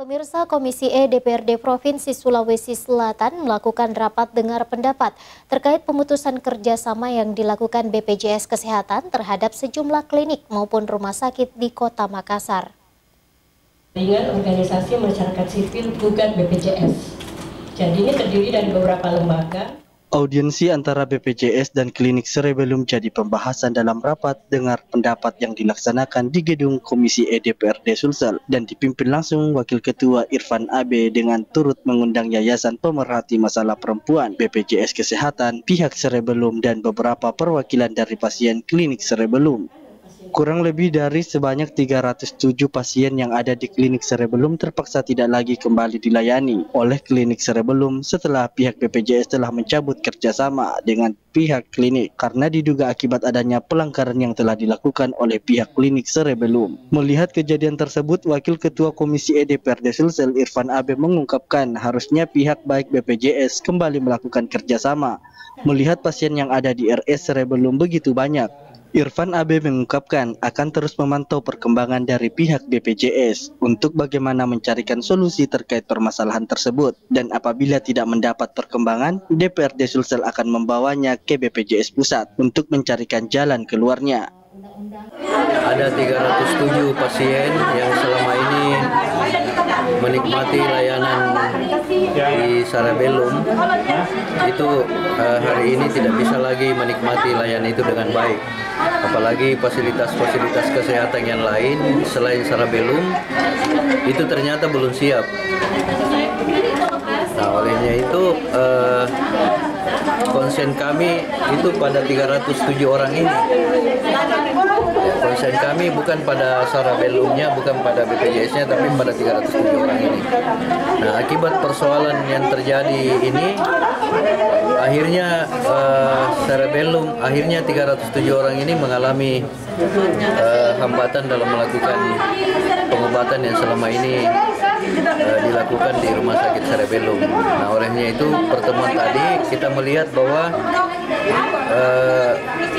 Pemirsa, Komisi E DPRD Provinsi Sulawesi Selatan melakukan rapat dengar pendapat terkait pemutusan kerjasama yang dilakukan BPJS Kesehatan terhadap sejumlah klinik maupun rumah sakit di Kota Makassar. Dengan organisasi masyarakat sipil gugat BPJS. Jadi ini terdiri dari beberapa lembaga. Audiensi antara BPJS dan klinik Cerebellum jadi pembahasan dalam rapat dengar pendapat yang dilaksanakan di gedung Komisi E DPRD Sulsel dan dipimpin langsung Wakil Ketua Irfan Abe dengan turut mengundang Yayasan Pemerhati Masalah Perempuan, BPJS Kesehatan, pihak Cerebellum dan beberapa perwakilan dari pasien klinik Cerebellum. Kurang lebih dari sebanyak 307 pasien yang ada di klinik Cerebellum terpaksa tidak lagi kembali dilayani oleh klinik Cerebellum setelah pihak BPJS telah mencabut kerjasama dengan pihak klinik karena diduga akibat adanya pelanggaran yang telah dilakukan oleh pihak klinik Cerebellum. Melihat kejadian tersebut, Wakil Ketua Komisi E DPRD Sulsel Irfan Abe mengungkapkan harusnya pihak baik BPJS kembali melakukan kerjasama melihat pasien yang ada di RS Cerebellum begitu banyak. Irfan Abe mengungkapkan akan terus memantau perkembangan dari pihak BPJS untuk bagaimana mencarikan solusi terkait permasalahan tersebut dan apabila tidak mendapat perkembangan, DPRD Sulsel akan membawanya ke BPJS Pusat untuk mencarikan jalan keluarnya. Ada 307 pasien yang selama ini menikmati layanan di Cerebellum itu hari ini tidak bisa lagi menikmati layanan itu dengan baik. Apalagi fasilitas-fasilitas kesehatan yang lain selain Cerebellum itu ternyata belum siap. Nah, olehnya itu konsen kami itu pada 307 orang ini. Konsen kami bukan pada Cerebellumnya, bukan pada BPJS-nya, tapi pada 307 orang ini. Nah, akibat persoalan yang terjadi ini, akhirnya Cerebellum, akhirnya 307 orang ini mengalami hambatan dalam melakukan pengobatan yang selama ini dilakukan di rumah sakit Cerebellum. Nah, olehnya itu pertemuan tadi kita melihat bahwa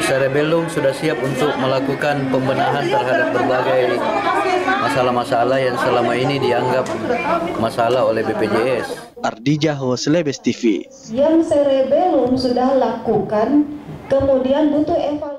Cerebellum sudah siap untuk melakukan pembenahan terhadap berbagai masalah-masalah yang selama ini dianggap masalah oleh BPJS. Ardi Jaho, Celebes TV. Yang Cerebellum sudah lakukan, kemudian butuh evaluasi.